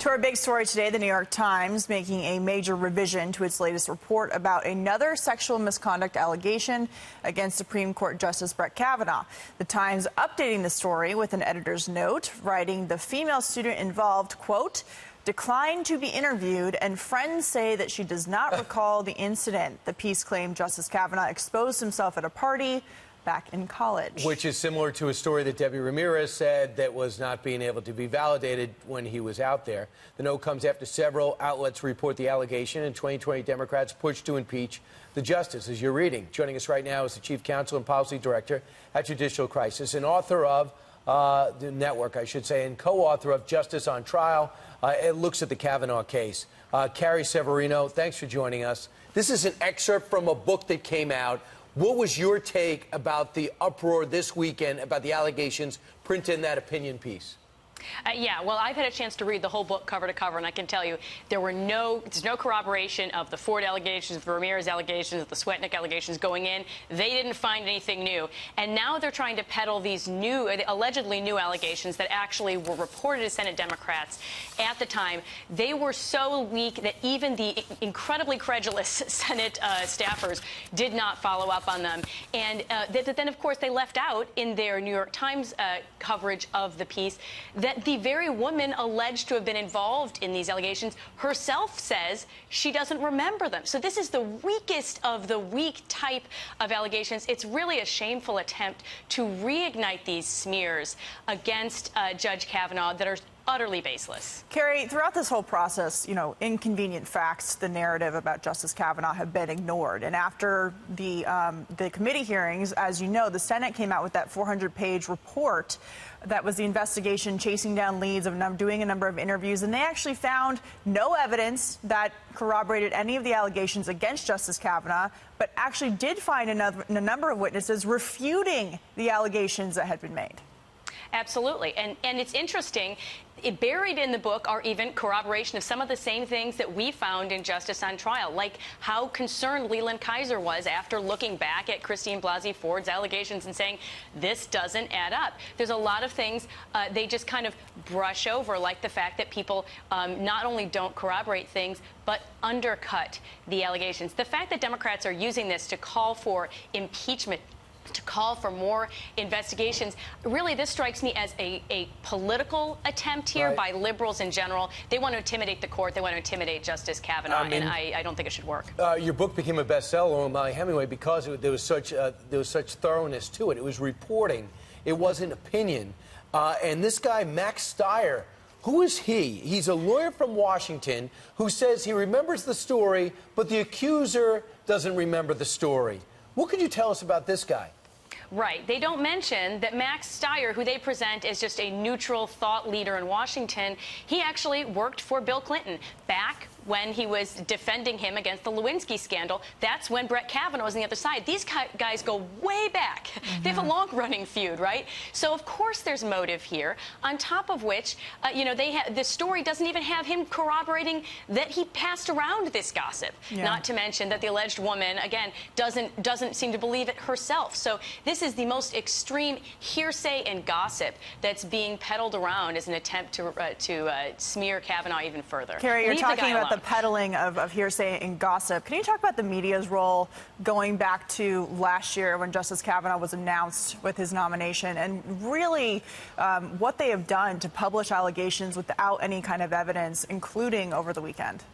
To our big story today, the New York Times making a major revision to its latest report about another sexual misconduct allegation against Supreme Court Justice Brett Kavanaugh. The Times updating the story with an editor's note, writing the female student involved, quote, declined to be interviewed, and friends say that she does not recall the incident. The piece claimed Justice Kavanaugh exposed himself at a party back in college. Which is similar to a story that Debbie Ramirez said that was not being able to be validated when he was out there. The note comes after several outlets report the allegation, and 2020 Democrats pushed to impeach the justice, as you're reading. Joining us right now is the Chief Counsel and Policy Director at Judicial Crisis and author of the network, I should say, and co-author of Justice on Trial. It looks at the Kavanaugh case. Carrie Severino, thanks for joining us. This is an excerpt from a book that came out. What was your take about the uproar this weekend about the allegations printed in that opinion piece? Yeah, well, I've had a chance to read the whole book cover to cover, and I can tell you there's no corroboration of the Ford allegations, the Ramirez allegations, the Swetnick allegations going in. They didn't find anything new. And now they're trying to peddle these new, allegedly new allegations that actually were reported to Senate Democrats at the time. They were so weak that even the incredibly credulous Senate staffers did not follow up on them. And then, of course, they left out in their New York Times coverage of the piece that the very woman alleged to have been involved in these allegations herself says she doesn't remember them. So this is the weakest of the weak type of allegations. It's really a shameful attempt to reignite these smears against Judge Kavanaugh that are utterly baseless. Carrie, throughout this whole process, inconvenient facts, the narrative about Justice Kavanaugh have been ignored. And after the committee hearings, as you know, the Senate came out with that 400-page report that was the investigation chasing down leads of doing a number of interviews. And they actually found no evidence that corroborated any of the allegations against Justice Kavanaugh, but actually did find a number of witnesses refuting the allegations that had been made. Absolutely. And it's interesting. Buried in the book are even corroboration of some of the same things that we found in Justice on Trial, like how concerned Leland Kaiser was after looking back at Christine Blasey Ford's allegations and saying, this doesn't add up. There's a lot of things they just kind of brush over, like the fact that people not only don't corroborate things, but undercut the allegations. The fact that Democrats are using this to call for impeachment, to call for more investigations. Really, this strikes me as a political attempt here by liberals in general. They want to intimidate the court. They want to intimidate Justice Kavanaugh, and I don't think it should work. Your book became a bestseller on Molly Hemingway because there was such thoroughness to it. It was reporting. It wasn't opinion. And this guy, Max Stier, who is he? He's a lawyer from Washington who says he remembers the story, but the accuser doesn't remember the story. What could you tell us about this guy? Right. They don't mention that Max Stier, who they present as just a neutral thought leader in Washington, he actually worked for Bill Clinton back when he was defending him against the Lewinsky scandal. That's when Brett Kavanaugh was on the other side. These guys go way back. They have a long-running feud, right? So, of course, there's motive here, on top of which, the story doesn't even have him corroborating that he passed around this gossip, not to mention that the alleged woman, again, doesn't seem to believe it herself. So this is the most extreme hearsay and gossip that's being peddled around as an attempt to smear Kavanaugh even further. Carrie, you're talking about the peddling of hearsay and gossip. Can you talk about the media's role going back to last year when Justice Kavanaugh was announced with his nomination, and really what they have done to publish allegations without any kind of evidence, including over the weekend?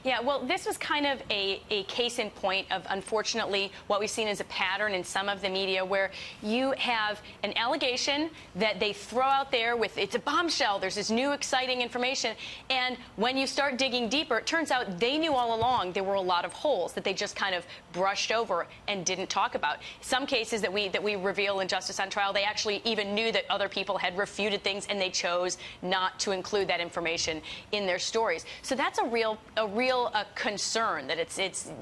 Yeah, well, this was kind of a case in point of, unfortunately, what we've seen as a pattern in some of the media where you have an allegation that they throw out there with, it's a bombshell, there's this new exciting information, and when you start digging deeper, it turns out they knew all along there were a lot of holes that they just kind of brushed over and didn't talk about. Some cases that we reveal in Justice on Trial, they actually even knew that other people had refuted things, and they chose not to include that information in their stories. So that's a real concern that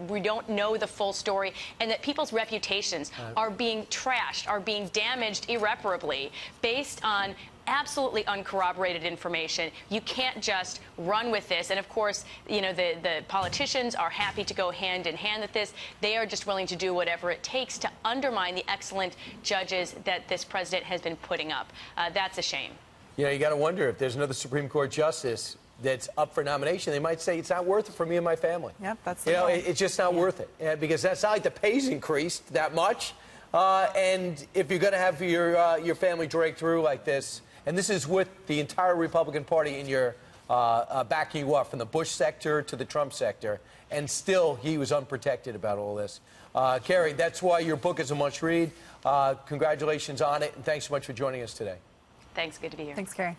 we don't know the full story, and that people's reputations are being trashed, are being damaged irreparably based on absolutely uncorroborated information. You can't just run with this. And of course, the politicians are happy to go hand in hand with this. They are just willing to do whatever it takes to undermine the excellent judges that this president has been putting up. That's a shame. You got to wonder if there's another Supreme Court justice that's up for nomination, they might say it's not worth it for me and my family. Yep, that's you know, goal. it's just not worth it because that's not like the pay's increased that much. And if you're going to have your family drag through like this, and this is with the entire Republican Party in your backing you up from the Bush sector to the Trump sector, and still he was unprotected about all this. Carrie, that's why your book is a must-read. Congratulations on it, and thanks so much for joining us today. Thanks. Good to be here. Thanks, Carrie.